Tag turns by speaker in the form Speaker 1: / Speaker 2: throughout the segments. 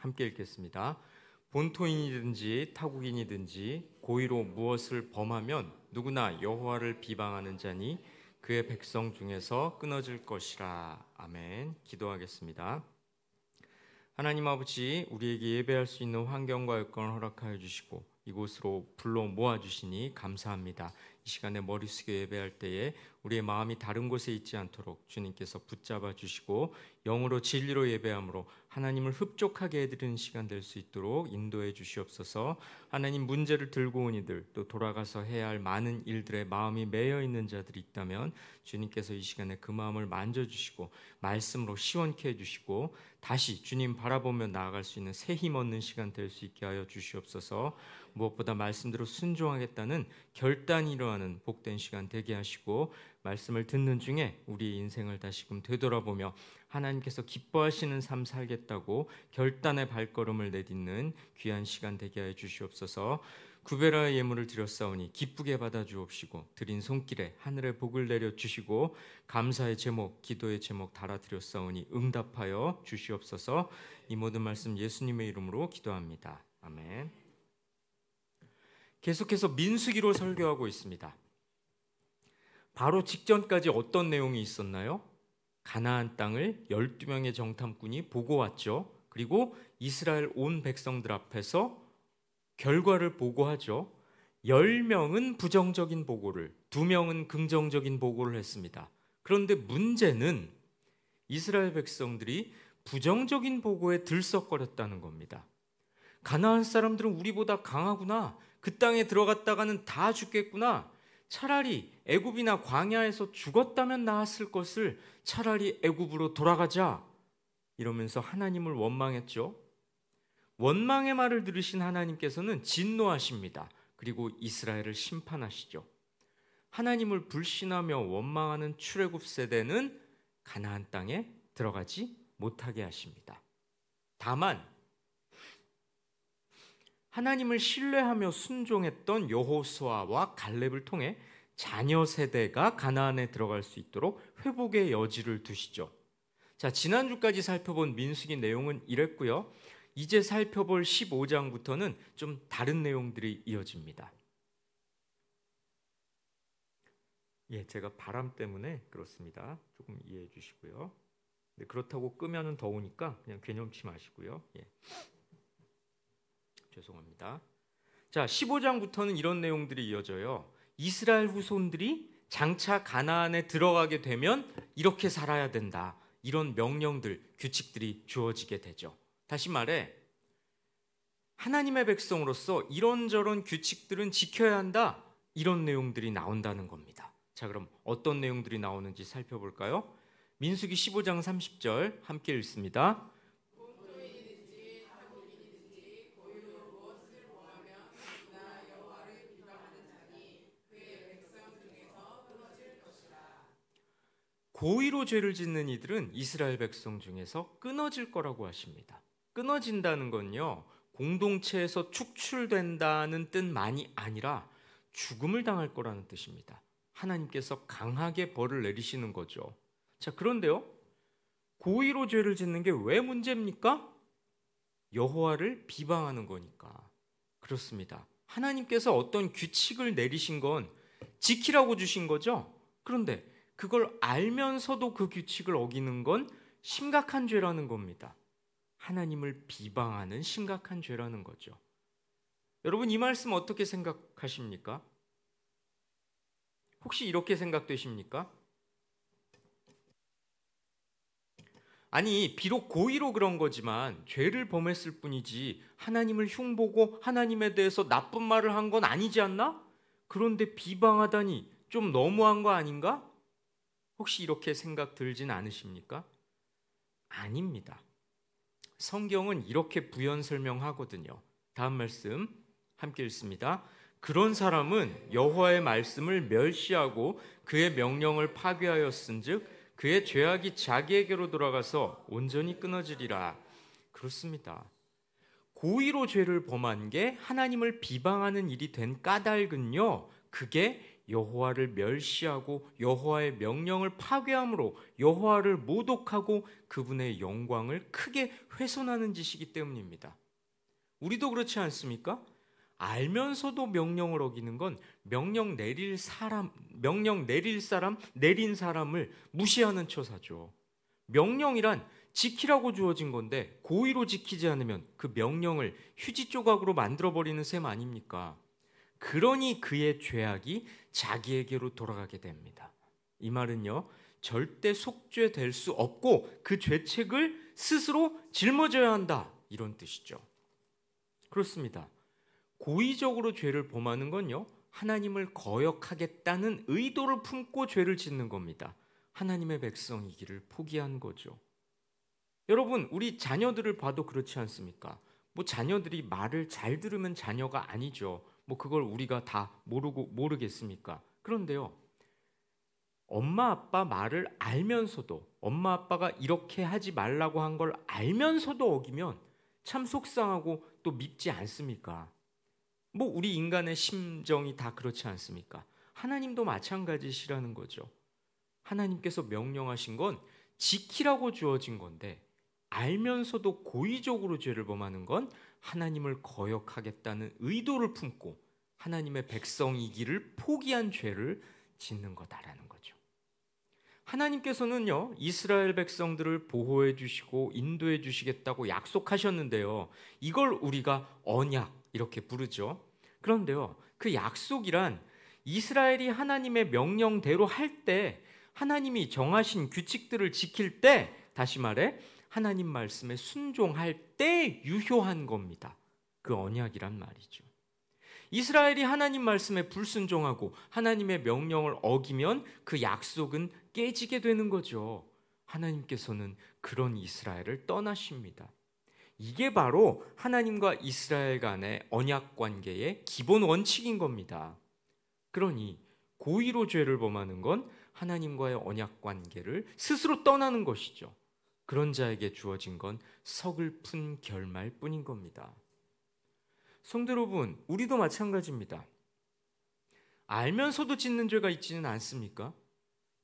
Speaker 1: 함께 읽겠습니다. 본토인이든지 타국인이든지 고의로 무엇을 범하면 누구나 여호와를 비방하는 자니 그의 백성 중에서 끊어질 것이라. 아멘. 기도하겠습니다. 하나님 아버지, 우리에게 예배할 수 있는 환경과 여건을 허락하여 주시고 이곳으로 불러 모아주시니 감사합니다. 이 시간에 머리 숙여 예배할 때에 우리의 마음이 다른 곳에 있지 않도록 주님께서 붙잡아 주시고 영으로 진리로 예배함으로 하나님을 흡족하게 해드리는 시간 될 수 있도록 인도해 주시옵소서. 하나님, 문제를 들고 온 이들, 또 돌아가서 해야 할 많은 일들에 마음이 매여 있는 자들이 있다면 주님께서 이 시간에 그 마음을 만져주시고 말씀으로 시원케 해주시고 다시 주님 바라보며 나아갈 수 있는 새 힘 얻는 시간 될 수 있게 하여 주시옵소서. 무엇보다 말씀대로 순종하겠다는 결단이 일어나는 복된 시간 되게 하시고 말씀을 듣는 중에 우리의 인생을 다시금 되돌아보며 하나님께서 기뻐하시는 삶 살겠다고 결단의 발걸음을 내딛는 귀한 시간 되게 하여 주시옵소서. 구베라의 예물을 드렸사오니 기쁘게 받아 주옵시고 드린 손길에 하늘의 복을 내려 주시고 감사의 제목, 기도의 제목 달아 드렸사오니 응답하여 주시옵소서. 이 모든 말씀 예수님의 이름으로 기도합니다. 아멘. 계속해서 민수기로 설교하고 있습니다. 바로 직전까지 어떤 내용이 있었나요? 가나안 땅을 12명의 정탐꾼이 보고 왔죠. 그리고 이스라엘 온 백성들 앞에서 결과를 보고하죠. 10명은 부정적인 보고를, 2명은 긍정적인 보고를 했습니다. 그런데 문제는 이스라엘 백성들이 부정적인 보고에 들썩거렸다는 겁니다. 가나안 사람들은 우리보다 강하구나, 그 땅에 들어갔다가는 다 죽겠구나, 차라리 애굽이나 광야에서 죽었다면 나았을 것을 차라리 애굽으로 돌아가자, 이러면서 하나님을 원망했죠. 원망의 말을 들으신 하나님께서는 진노하십니다. 그리고 이스라엘을 심판하시죠. 하나님을 불신하며 원망하는 출애굽 세대는 가나안 땅에 들어가지 못하게 하십니다. 다만 하나님을 신뢰하며 순종했던 여호수아와 갈렙을 통해 자녀 세대가 가나안에 들어갈 수 있도록 회복의 여지를 두시죠. 자, 지난주까지 살펴본 민수기 내용은 이랬고요. 이제 살펴볼 15장부터는 좀 다른 내용들이 이어집니다. 예, 제가 바람 때문에 그렇습니다. 조금 이해해 주시고요. 근데 그렇다고 끄면은 더우니까 그냥 괴념치 마시고요. 예. 죄송합니다. 자, 15장부터는 이런 내용들이 이어져요. 이스라엘 후손들이 장차 가나안에 들어가게 되면 이렇게 살아야 된다. 이런 명령들, 규칙들이 주어지게 되죠. 다시 말해, 하나님의 백성으로서 이런저런 규칙들은 지켜야 한다. 이런 내용들이 나온다는 겁니다. 자, 그럼 어떤 내용들이 나오는지 살펴볼까요? 민수기 15장 30절 함께 읽습니다. 고의로 죄를 짓는 이들은 이스라엘 백성 중에서 끊어질 거라고 하십니다. 끊어진다는 건요, 공동체에서 축출된다는 뜻만이 아니라 죽음을 당할 거라는 뜻입니다. 하나님께서 강하게 벌을 내리시는 거죠. 자, 그런데요, 고의로 죄를 짓는 게 왜 문제입니까? 여호와를 비방하는 거니까. 그렇습니다. 하나님께서 어떤 규칙을 내리신 건 지키라고 주신 거죠. 그런데 그걸 알면서도 그 규칙을 어기는 건 심각한 죄라는 겁니다. 하나님을 비방하는 심각한 죄라는 거죠. 여러분, 이 말씀 어떻게 생각하십니까? 혹시 이렇게 생각되십니까? 아니, 비록 고의로 그런 거지만 죄를 범했을 뿐이지 하나님을 흉보고 하나님에 대해서 나쁜 말을 한 건 아니지 않나? 그런데 비방하다니 좀 너무한 거 아닌가? 혹시 이렇게 생각 들진 않으십니까? 아닙니다. 성경은 이렇게 부연 설명하거든요. 다음 말씀 함께 읽습니다. 그런 사람은 여호와의 말씀을 멸시하고 그의 명령을 파괴하였은즉 그의 죄악이 자기에게로 돌아가서 온전히 끊어지리라. 그렇습니다. 고의로 죄를 범한 게 하나님을 비방하는 일이 된 까닭은요, 그게 여호와를 멸시하고 여호와의 명령을 파괴함으로 여호와를 모독하고 그분의 영광을 크게 훼손하는 짓이기 때문입니다. 우리도 그렇지 않습니까? 알면서도 명령을 어기는 건 명령 내린 사람을 무시하는 처사죠. 명령이란 지키라고 주어진 건데 고의로 지키지 않으면 그 명령을 휴지 조각으로 만들어버리는 셈 아닙니까? 그러니 그의 죄악이 자기에게로 돌아가게 됩니다. 이 말은요, 절대 속죄될 수 없고 그 죄책을 스스로 짊어져야 한다, 이런 뜻이죠. 그렇습니다. 고의적으로 죄를 범하는 건요, 하나님을 거역하겠다는 의도를 품고 죄를 짓는 겁니다. 하나님의 백성이기를 포기한 거죠. 여러분, 우리 자녀들을 봐도 그렇지 않습니까? 자녀들이 말을 잘 들으면 자녀가 아니죠. 그걸 우리가 다 모르겠습니까? 그런데요, 엄마 아빠 말을 알면서도, 엄마 아빠가 이렇게 하지 말라고 한 걸 알면서도 어기면 참 속상하고 또 밉지 않습니까? 우리 인간의 심정이 다 그렇지 않습니까? 하나님도 마찬가지시라는 거죠. 하나님께서 명령하신 건 지키라고 주어진 건데 알면서도 고의적으로 죄를 범하는 건 하나님을 거역하겠다는 의도를 품고 하나님의 백성이기를 포기한 죄를 짓는 거다라는 거죠. 하나님께서는요, 이스라엘 백성들을 보호해 주시고 인도해 주시겠다고 약속하셨는데요, 이걸 우리가 언약 이렇게 부르죠. 그런데요, 그 약속이란 이스라엘이 하나님의 명령대로 할 때, 하나님이 정하신 규칙들을 지킬 때, 다시 말해 하나님 말씀에 순종할 때 유효한 겁니다. 그 언약이란 말이죠. 이스라엘이 하나님 말씀에 불순종하고 하나님의 명령을 어기면 그 약속은 깨지게 되는 거죠. 하나님께서는 그런 이스라엘을 떠나십니다. 이게 바로 하나님과 이스라엘 간의 언약 관계의 기본 원칙인 겁니다. 그러니 고의로 죄를 범하는 건 하나님과의 언약 관계를 스스로 떠나는 것이죠. 그런 자에게 주어진 건 서글픈 결말뿐인 겁니다. 성도 여러분, 우리도 마찬가지입니다. 알면서도 짓는 죄가 있지는 않습니까?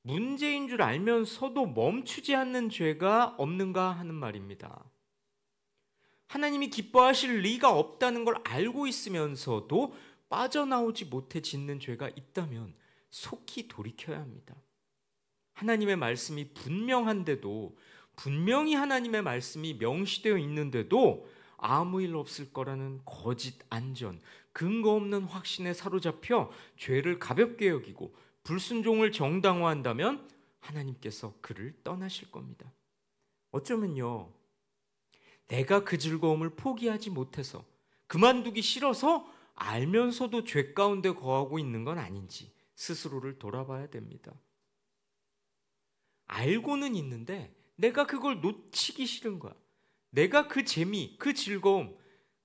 Speaker 1: 문제인 줄 알면서도 멈추지 않는 죄가 없는가 하는 말입니다. 하나님이 기뻐하실 리가 없다는 걸 알고 있으면서도 빠져나오지 못해 짓는 죄가 있다면 속히 돌이켜야 합니다. 하나님의 말씀이 분명한데도, 분명히 하나님의 말씀이 명시되어 있는데도 아무 일 없을 거라는 거짓 안전, 근거 없는 확신에 사로잡혀 죄를 가볍게 여기고 불순종을 정당화한다면 하나님께서 그를 떠나실 겁니다. 어쩌면요, 내가 그 즐거움을 포기하지 못해서, 그만두기 싫어서 알면서도 죄 가운데 거하고 있는 건 아닌지 스스로를 돌아봐야 됩니다. 알고는 있는데 내가 그걸 놓치기 싫은 거야. 내가 그 재미, 그 즐거움,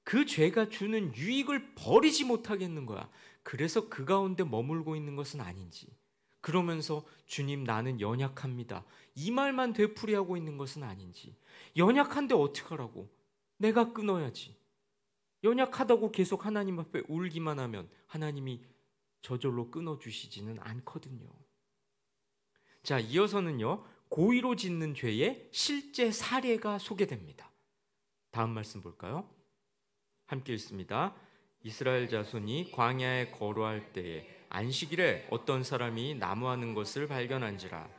Speaker 1: 그 죄가 주는 유익을 버리지 못하겠는 거야. 그래서 그 가운데 머물고 있는 것은 아닌지, 그러면서 주님 나는 연약합니다, 이 말만 되풀이하고 있는 것은 아닌지, 연약한데 어떡하라고, 내가 끊어야지. 연약하다고 계속 하나님 앞에 울기만 하면 하나님이 저절로 끊어주시지는 않거든요. 자, 이어서는요, 고의로 짓는 죄의 실제 사례가 소개됩니다. 다음 말씀 볼까요? 함께 읽습니다. 이스라엘 자손이 광야에 거류할 때에 안식일에 어떤 사람이 나무하는 것을 발견한지라.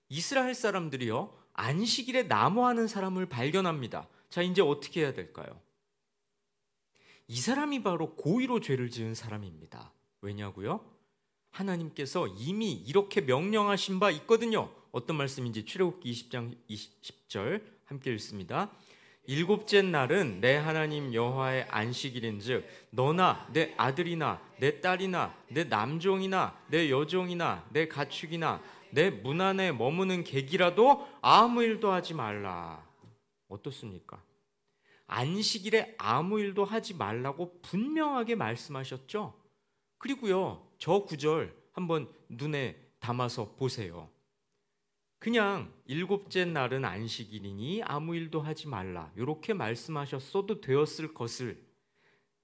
Speaker 1: 이스라엘 사람들이요, 안식일에 나무하는 사람을 발견합니다. 자, 이제 어떻게 해야 될까요? 이 사람이 바로 고의로 죄를 지은 사람입니다. 왜냐고요? 하나님께서 이미 이렇게 명령하신 바 있거든요. 어떤 말씀인지 출애굽기 20장 20절 함께 읽습니다. 일곱째 날은 내 하나님 여호와의 안식일인즉 너나 내 아들이나 내 딸이나 내 남종이나 내 여종이나 내 가축이나 내 문 안에 머무는 객이라도 아무 일도 하지 말라. 어떻습니까? 안식일에 아무 일도 하지 말라고 분명하게 말씀하셨죠? 그리고요, 저 구절 한번 눈에 담아서 보세요. 그냥 일곱째 날은 안식일이니 아무 일도 하지 말라, 이렇게 말씀하셨어도 되었을 것을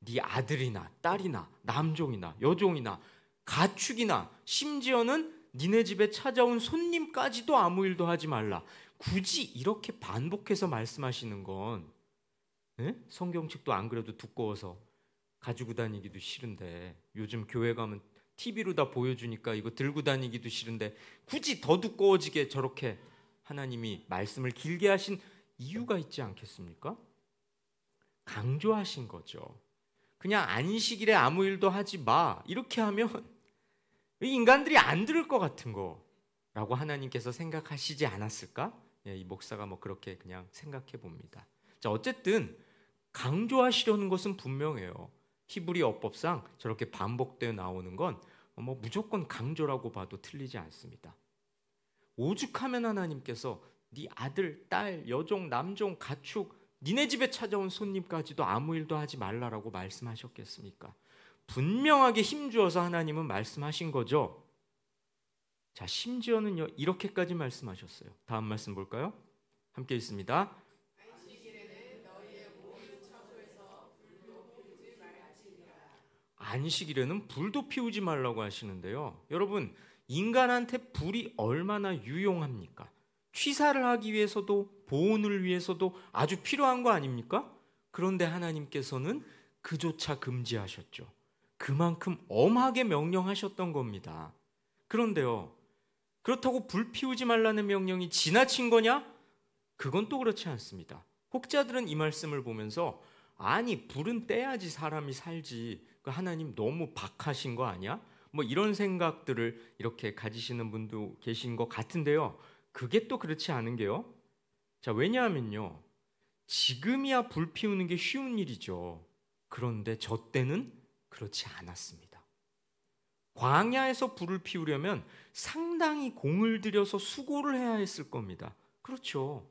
Speaker 1: 네 아들이나 딸이나 남종이나 여종이나 가축이나 심지어는 니네 집에 찾아온 손님까지도 아무 일도 하지 말라. 굳이 이렇게 반복해서 말씀하시는 건 성경책도 안 그래도 두꺼워서 가지고 다니기도 싫은데, 요즘 교회 가면 TV로 다 보여주니까 이거 들고 다니기도 싫은데 굳이 더 두꺼워지게 저렇게 하나님이 말씀을 길게 하신 이유가 있지 않겠습니까? 강조하신 거죠. 그냥 안식일에 아무 일도 하지 마 이렇게 하면 인간들이 안 들을 것 같은 거라고 하나님께서 생각하시지 않았을까? 이 목사가 그렇게 그냥 생각해 봅니다. 자, 어쨌든 강조하시려는 것은 분명해요. 히브리 어법상 저렇게 반복되어 나오는 건 무조건 강조라고 봐도 틀리지 않습니다. 오죽하면 하나님께서 네 아들, 딸, 여종, 남종, 가축, 니네 집에 찾아온 손님까지도 아무 일도 하지 말라라고 말씀하셨겠습니까? 분명하게 힘주어서 하나님은 말씀하신 거죠. 자, 심지어는요 이렇게까지 말씀하셨어요. 다음 말씀 볼까요? 함께 있습니다. 안식일에는 불도 피우지 말라고 하시는데요. 여러분, 인간한테 불이 얼마나 유용합니까? 취사를 하기 위해서도 보온을 위해서도 아주 필요한 거 아닙니까? 그런데 하나님께서는 그조차 금지하셨죠. 그만큼 엄하게 명령하셨던 겁니다. 그런데요, 그렇다고 불 피우지 말라는 명령이 지나친 거냐? 그건 또 그렇지 않습니다. 혹자들은 이 말씀을 보면서 아니, 불은 떼야지 사람이 살지, 하나님 너무 박하신 거 아니야? 이런 생각들을 이렇게 가지시는 분도 계신 것 같은데요, 그게 또 그렇지 않은 게요. 자, 왜냐하면요, 지금이야 불 피우는 게 쉬운 일이죠. 그런데 저 때는 그렇지 않았습니다. 광야에서 불을 피우려면 상당히 공을 들여서 수고를 해야 했을 겁니다. 그렇죠.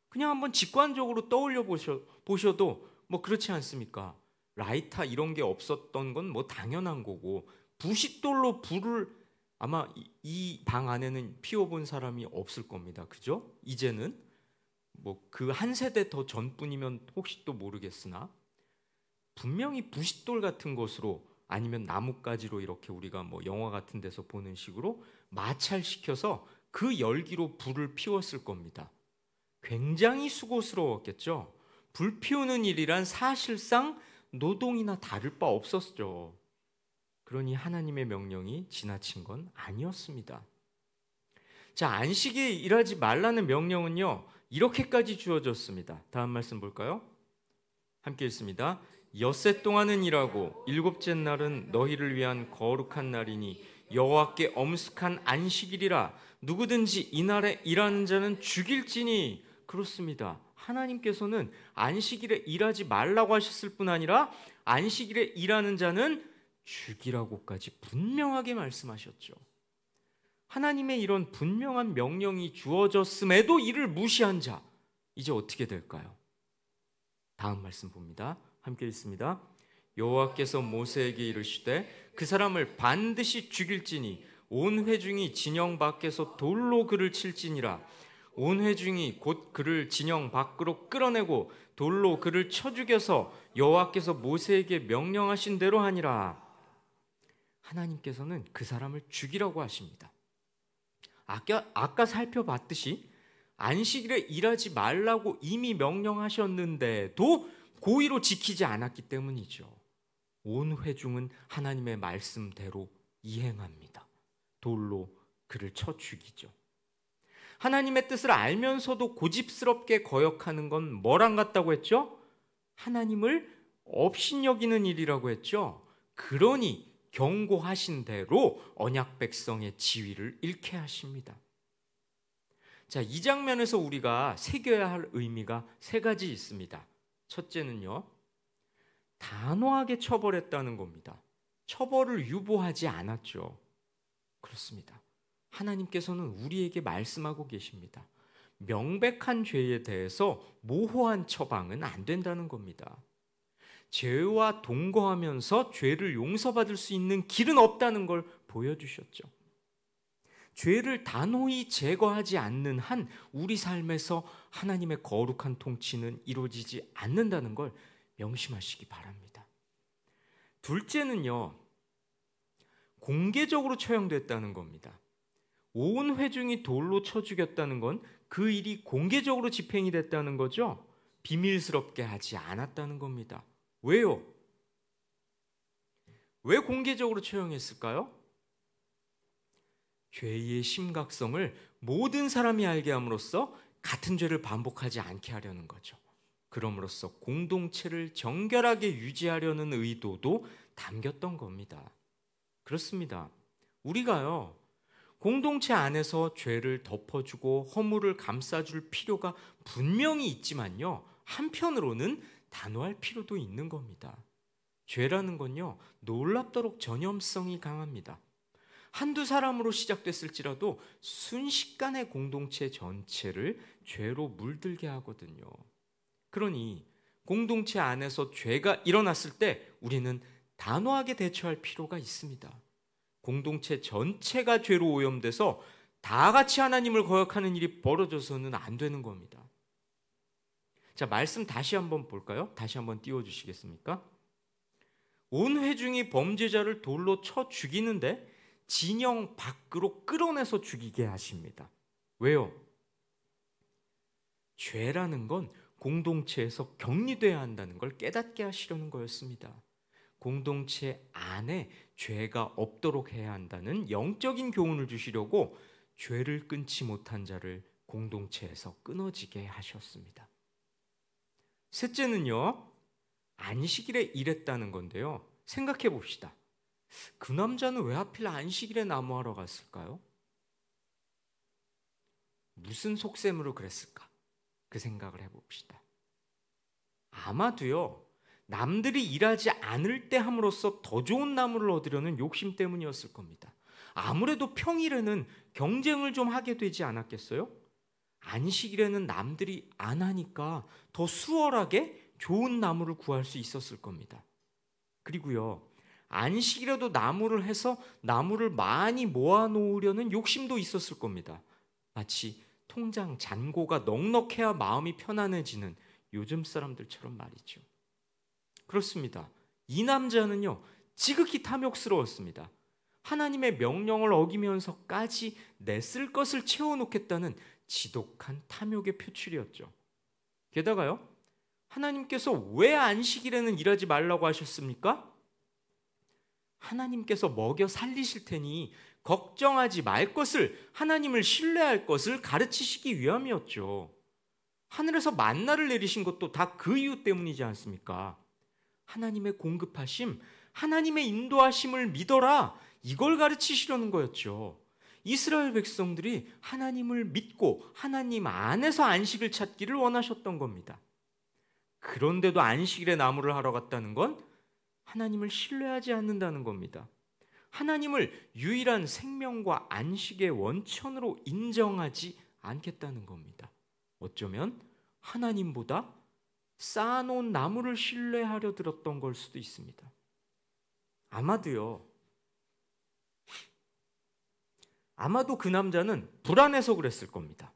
Speaker 1: 그냥 한번 직관적으로 떠올려 보셔도 그렇지 않습니까? 라이터 이런 게 없었던 건 당연한 거고, 부싯돌로 불을 아마 이 방 안에는 피워본 사람이 없을 겁니다. 그죠? 이제는 그 한 세대 더 전뿐이면 혹시 또 모르겠으나 분명히 부싯돌 같은 것으로 아니면 나뭇가지로 이렇게 우리가 영화 같은 데서 보는 식으로 마찰시켜서 그 열기로 불을 피웠을 겁니다. 굉장히 수고스러웠겠죠. 불 피우는 일이란 사실상 노동이나 다를 바 없었죠. 그러니 하나님의 명령이 지나친 건 아니었습니다. 자, 안식일에 일하지 말라는 명령은요 이렇게까지 주어졌습니다. 다음 말씀 볼까요? 함께 읽습니다. 엿새 동안은 일하고 일곱째 날은 너희를 위한 거룩한 날이니 여호와께 엄숙한 안식일이라. 누구든지 이날에 일하는 자는 죽일지니. 그렇습니다. 하나님께서는 안식일에 일하지 말라고 하셨을 뿐 아니라 안식일에 일하는 자는 죽이라고까지 분명하게 말씀하셨죠. 하나님의 이런 분명한 명령이 주어졌음에도 이를 무시한 자, 이제 어떻게 될까요? 다음 말씀 봅니다. 함께 읽습니다. 여호와께서 모세에게 이르시되 그 사람을 반드시 죽일지니 온 회중이 진영 밖에서 돌로 그를 칠지니라. 온 회중이 곧 그를 진영 밖으로 끌어내고 돌로 그를 쳐 죽여서 여호와께서 모세에게 명령하신 대로 하니라. 하나님께서는 그 사람을 죽이라고 하십니다. 아까 살펴봤듯이 안식일에 일하지 말라고 이미 명령하셨는데도 고의로 지키지 않았기 때문이죠. 온 회중은 하나님의 말씀대로 이행합니다. 돌로 그를 쳐 죽이죠. 하나님의 뜻을 알면서도 고집스럽게 거역하는 건 뭐랑 같다고 했죠? 하나님을 업신여기는 일이라고 했죠. 그러니 경고하신 대로 언약 백성의 지위를 잃게 하십니다. 자, 이 장면에서 우리가 새겨야 할 의미가 세 가지 있습니다. 첫째는요, 단호하게 처벌했다는 겁니다. 처벌을 유보하지 않았죠. 그렇습니다. 하나님께서는 우리에게 말씀하고 계십니다. 명백한 죄에 대해서 모호한 처방은 안 된다는 겁니다. 죄와 동거하면서 죄를 용서받을 수 있는 길은 없다는 걸 보여주셨죠. 죄를 단호히 제거하지 않는 한 우리 삶에서 하나님의 거룩한 통치는 이루어지지 않는다는 걸 명심하시기 바랍니다. 둘째는요, 공개적으로 처형됐다는 겁니다. 온 회중이 돌로 쳐 죽였다는 건 그 일이 공개적으로 집행이 됐다는 거죠. 비밀스럽게 하지 않았다는 겁니다. 왜요? 왜 공개적으로 처형했을까요? 죄의 심각성을 모든 사람이 알게 함으로써 같은 죄를 반복하지 않게 하려는 거죠. 그럼으로써 공동체를 정결하게 유지하려는 의도도 담겼던 겁니다. 그렇습니다. 우리가요, 공동체 안에서 죄를 덮어주고 허물을 감싸줄 필요가 분명히 있지만요, 한편으로는 단호할 필요도 있는 겁니다. 죄라는 건요, 놀랍도록 전염성이 강합니다. 한두 사람으로 시작됐을지라도 순식간에 공동체 전체를 죄로 물들게 하거든요. 그러니 공동체 안에서 죄가 일어났을 때 우리는 단호하게 대처할 필요가 있습니다. 공동체 전체가 죄로 오염돼서 다 같이 하나님을 거역하는 일이 벌어져서는 안 되는 겁니다. 자, 말씀 다시 한번 볼까요? 다시 한번 띄워주시겠습니까? 온 회중이 범죄자를 돌로 쳐 죽이는데 진영 밖으로 끌어내서 죽이게 하십니다. 왜요? 죄라는 건 공동체에서 격리돼야 한다는 걸 깨닫게 하시려는 거였습니다. 공동체 안에 죄가 없도록 해야 한다는 영적인 교훈을 주시려고 죄를 끊지 못한 자를 공동체에서 끊어지게 하셨습니다. 셋째는요, 안식일에 일했다는 건데요. 생각해 봅시다. 그 남자는 왜 하필 안식일에 나무하러 갔을까요? 무슨 속셈으로 그랬을까? 그 생각을 해봅시다. 아마도요, 남들이 일하지 않을 때 함으로써 더 좋은 나무를 얻으려는 욕심 때문이었을 겁니다. 아무래도 평일에는 경쟁을 좀 하게 되지 않았겠어요? 안식일에는 남들이 안 하니까 더 수월하게 좋은 나무를 구할 수 있었을 겁니다. 그리고요, 안식일에도 나무를 해서 나무를 많이 모아놓으려는 욕심도 있었을 겁니다. 마치 통장 잔고가 넉넉해야 마음이 편안해지는 요즘 사람들처럼 말이죠. 그렇습니다. 이 남자는요, 지극히 탐욕스러웠습니다. 하나님의 명령을 어기면서까지 내 쓸 것을 채워놓겠다는 지독한 탐욕의 표출이었죠. 게다가요, 하나님께서 왜 안식일에는 일하지 말라고 하셨습니까? 하나님께서 먹여 살리실 테니 걱정하지 말 것을, 하나님을 신뢰할 것을 가르치시기 위함이었죠. 하늘에서 만나를 내리신 것도 다 그 이유 때문이지 않습니까? 하나님의 공급하심, 하나님의 인도하심을 믿어라, 이걸 가르치시려는 거였죠. 이스라엘 백성들이 하나님을 믿고 하나님 안에서 안식을 찾기를 원하셨던 겁니다. 그런데도 안식일에 나무를 하러 갔다는 건 하나님을 신뢰하지 않는다는 겁니다. 하나님을 유일한 생명과 안식의 원천으로 인정하지 않겠다는 겁니다. 어쩌면 하나님보다 쌓아놓은 나무를 신뢰하려 들었던 걸 수도 있습니다. 아마도 그 남자는 불안해서 그랬을 겁니다.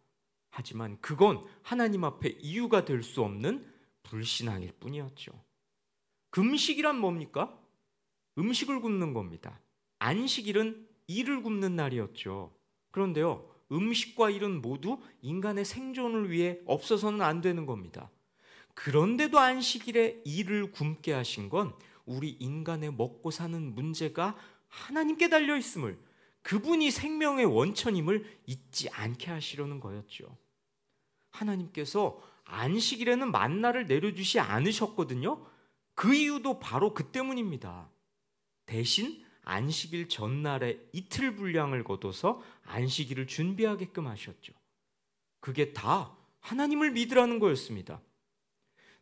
Speaker 1: 하지만 그건 하나님 앞에 이유가 될 수 없는 불신앙일 뿐이었죠. 금식이란 뭡니까? 음식을 굽는 겁니다. 안식일은 일을 굽는 날이었죠. 그런데요, 음식과 일은 모두 인간의 생존을 위해 없어서는 안 되는 겁니다. 그런데도 안식일에 일을 굶게 하신 건 우리 인간의 먹고 사는 문제가 하나님께 달려 있음을, 그분이 생명의 원천임을 잊지 않게 하시려는 거였죠. 하나님께서 안식일에는 만나를 내려주시 않으셨거든요. 그 이유도 바로 그 때문입니다. 대신 안식일 전날에 이틀 분량을 거둬서 안식일을 준비하게끔 하셨죠. 그게 다 하나님을 믿으라는 거였습니다.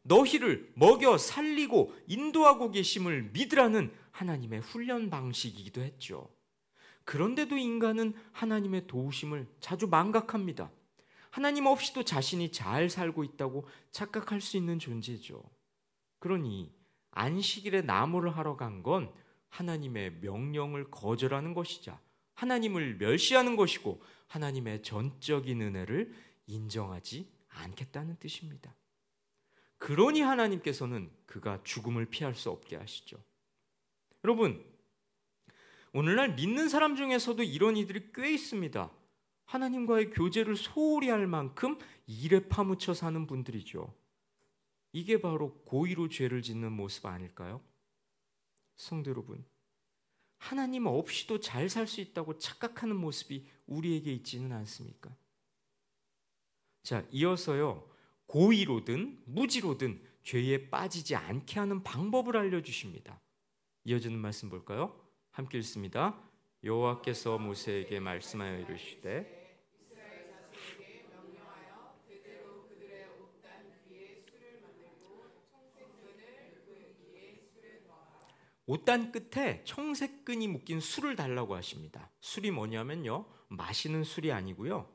Speaker 1: 너희를 먹여 살리고 인도하고 계심을 믿으라는 하나님의 훈련 방식이기도 했죠. 그런데도 인간은 하나님의 도우심을 자주 망각합니다. 하나님 없이도 자신이 잘 살고 있다고 착각할 수 있는 존재죠. 그러니 안식일에 나무를 하러 간 건 하나님의 명령을 거절하는 것이자 하나님을 멸시하는 것이고 하나님의 전적인 은혜를 인정하지 않겠다는 뜻입니다. 그러니 하나님께서는 그가 죽음을 피할 수 없게 하시죠. 여러분, 오늘날 믿는 사람 중에서도 이런 이들이 꽤 있습니다. 하나님과의 교제를 소홀히 할 만큼 일에 파묻혀 사는 분들이죠. 이게 바로 고의로 죄를 짓는 모습 아닐까요? 성도 여러분, 하나님 없이도 잘 살 수 있다고 착각하는 모습이 우리에게 있지는 않습니까? 자, 이어서요, 고의로든 무지로든 죄에 빠지지 않게 하는 방법을 알려주십니다. 이어지는 말씀 볼까요? 함께 읽습니다. 여호와께서 모세에게 말씀하여 이르시되 옷단 끝에 청색끈이 묶인 술을 달라고 하십니다. 술이 뭐냐면요, 마시는 술이 아니고요,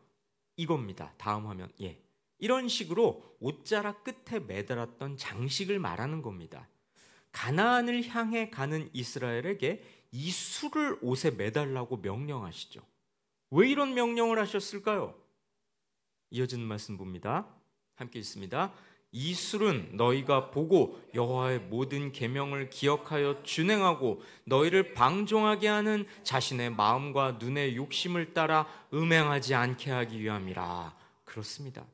Speaker 1: 이겁니다. 다음 화면. 이런 식으로 옷자락 끝에 매달았던 장식을 말하는 겁니다. 가나안을 향해 가는 이스라엘에게 이 술을 옷에 매달라고 명령하시죠. 왜 이런 명령을 하셨을까요? 이어지는 말씀 봅니다. 함께 읽습니다. 이 술은 너희가 보고 여호와의 모든 계명을 기억하여 준행하고 너희를 방종하게 하는 자신의 마음과 눈의 욕심을 따라 음행하지 않게 하기 위함이라. 그렇습니다.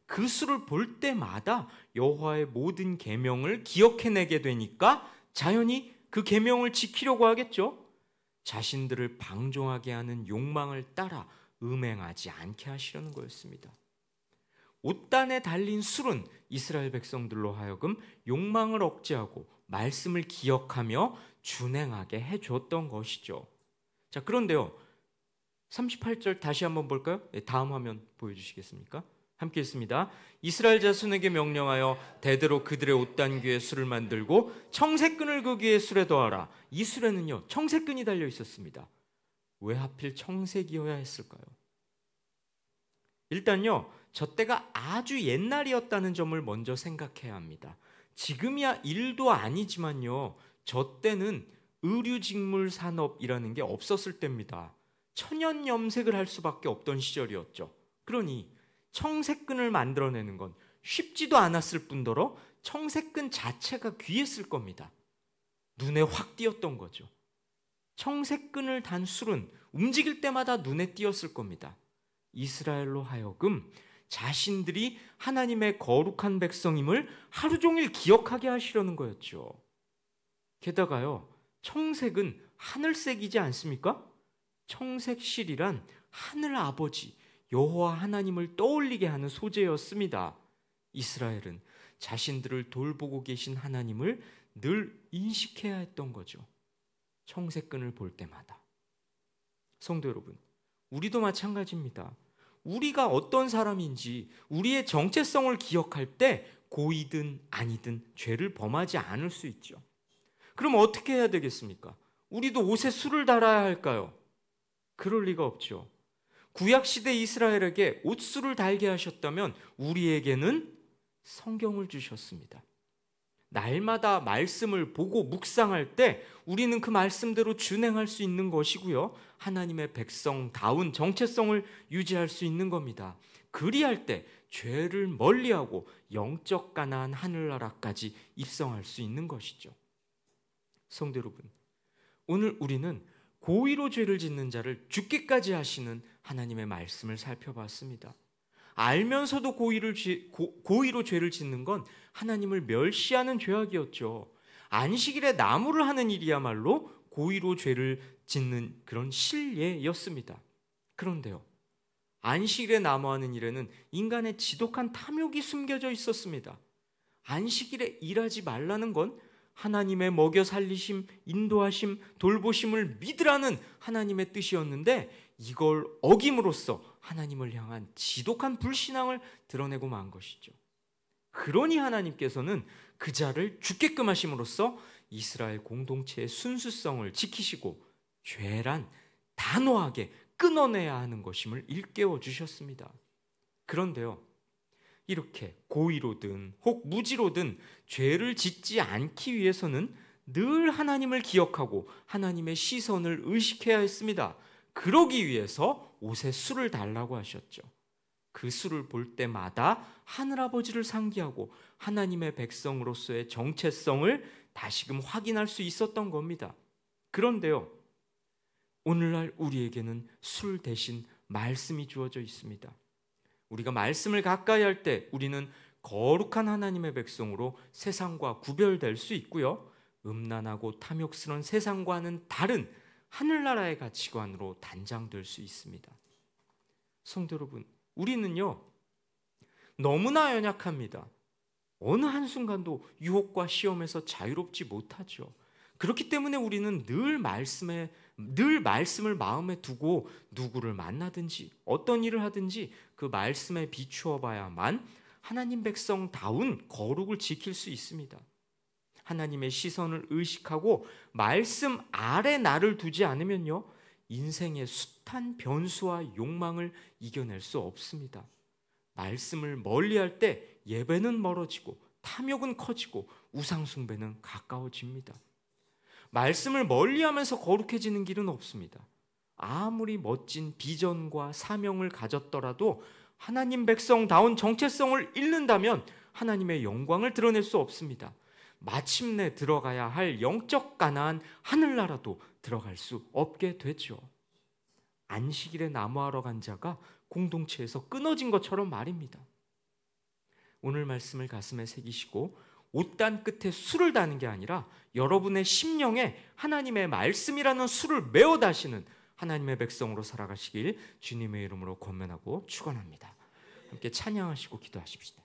Speaker 1: 그 술을 볼 때마다 여호와의 모든 계명을 기억해내게 되니까 자연히 그 계명을 지키려고 하겠죠. 자신들을 방종하게 하는 욕망을 따라 음행하지 않게 하시려는 거였습니다. 옷단에 달린 술은 이스라엘 백성들로 하여금 욕망을 억제하고 말씀을 기억하며 준행하게 해줬던 것이죠. 자, 그런데요, 38절 다시 한번 볼까요? 다음 화면 보여주시겠습니까? 함께 읽습니다. 이스라엘 자손에게 명령하여 대대로 그들의 옷단귀에 술을 만들고 청색끈을 그 귀에 술에 더하라. 이 술에는요, 청색끈이 달려 있었습니다. 왜 하필 청색이어야 했을까요? 일단요, 저 때가 아주 옛날이었다는 점을 먼저 생각해야 합니다. 지금이야 일도 아니지만요, 저 때는 의류직물 산업이라는 게 없었을 때입니다. 천연 염색을 할 수밖에 없던 시절이었죠. 그러니 청색끈을 만들어내는 건 쉽지도 않았을 뿐더러 청색끈 자체가 귀했을 겁니다. 눈에 확 띄었던 거죠. 청색끈을 단 술은 움직일 때마다 눈에 띄었을 겁니다. 이스라엘로 하여금 자신들이 하나님의 거룩한 백성임을 하루 종일 기억하게 하시려는 거였죠. 게다가요, 청색은 하늘색이지 않습니까? 청색실이란 하늘 아버지 여호와 하나님을 떠올리게 하는 소재였습니다. 이스라엘은 자신들을 돌보고 계신 하나님을 늘 인식해야 했던 거죠. 청색끈을 볼 때마다. 성도 여러분, 우리도 마찬가지입니다. 우리가 어떤 사람인지 우리의 정체성을 기억할 때 고이든 아니든 죄를 범하지 않을 수 있죠. 그럼 어떻게 해야 되겠습니까? 우리도 옷에 술을 달아야 할까요? 그럴 리가 없죠. 구약시대 이스라엘에게 옷술을 달게 하셨다면 우리에게는 성경을 주셨습니다. 날마다 말씀을 보고 묵상할 때 우리는 그 말씀대로 준행할 수 있는 것이고요, 하나님의 백성다운 정체성을 유지할 수 있는 겁니다. 그리할 때 죄를 멀리하고 영적 가나안 하늘나라까지 입성할 수 있는 것이죠. 성도 여러분, 오늘 우리는 고의로 죄를 짓는 자를 죽기까지 하시는 하나님의 말씀을 살펴봤습니다. 알면서도 고의로 죄를 짓는 건 하나님을 멸시하는 죄악이었죠. 안식일에 나무를 하는 일이야말로 고의로 죄를 짓는 그런 실례였습니다. 그런데요, 안식일에 나무하는 일에는 인간의 지독한 탐욕이 숨겨져 있었습니다. 안식일에 일하지 말라는 건 하나님의 먹여 살리심, 인도하심, 돌보심을 믿으라는 하나님의 뜻이었는데 이걸 어김으로써 하나님을 향한 지독한 불신앙을 드러내고 만 것이죠. 그러니 하나님께서는 그 자를 죽게끔 하심으로써 이스라엘 공동체의 순수성을 지키시고 죄란 단호하게 끊어내야 하는 것임을 일깨워 주셨습니다. 그런데요, 이렇게 고의로든 혹 무지로든 죄를 짓지 않기 위해서는 늘 하나님을 기억하고 하나님의 시선을 의식해야 했습니다. 그러기 위해서 옷에 술을 달라고 하셨죠. 그 술을 볼 때마다 하늘아버지를 상기하고 하나님의 백성으로서의 정체성을 다시금 확인할 수 있었던 겁니다. 그런데요, 오늘날 우리에게는 술 대신 말씀이 주어져 있습니다. 우리가 말씀을 가까이 할 때 우리는 거룩한 하나님의 백성으로 세상과 구별될 수 있고요, 음란하고 탐욕스러운 세상과는 다른 하늘나라의 가치관으로 단장될 수 있습니다. 성도 여러분, 우리는요 너무나 연약합니다. 어느 한순간도 유혹과 시험에서 자유롭지 못하죠. 그렇기 때문에 우리는 늘 말씀을 마음에 두고 누구를 만나든지 어떤 일을 하든지 그 말씀에 비추어 봐야만 하나님 백성다운 거룩을 지킬 수 있습니다. 하나님의 시선을 의식하고 말씀 아래 나를 두지 않으면요, 인생의 숱한 변수와 욕망을 이겨낼 수 없습니다. 말씀을 멀리할 때 예배는 멀어지고 탐욕은 커지고 우상숭배는 가까워집니다. 말씀을 멀리하면서 거룩해지는 길은 없습니다. 아무리 멋진 비전과 사명을 가졌더라도 하나님 백성다운 정체성을 잃는다면 하나님의 영광을 드러낼 수 없습니다. 마침내 들어가야 할 영적 가나안 하늘나라도 들어갈 수 없게 되죠. 안식일에 나무하러 간 자가 공동체에서 끊어진 것처럼 말입니다. 오늘 말씀을 가슴에 새기시고 옷단 끝에 술을 다는 게 아니라 여러분의 심령에 하나님의 말씀이라는 술을 메어 다시는 하나님의 백성으로 살아가시길 주님의 이름으로 권면하고 축원합니다. 함께 찬양하시고 기도하십시다.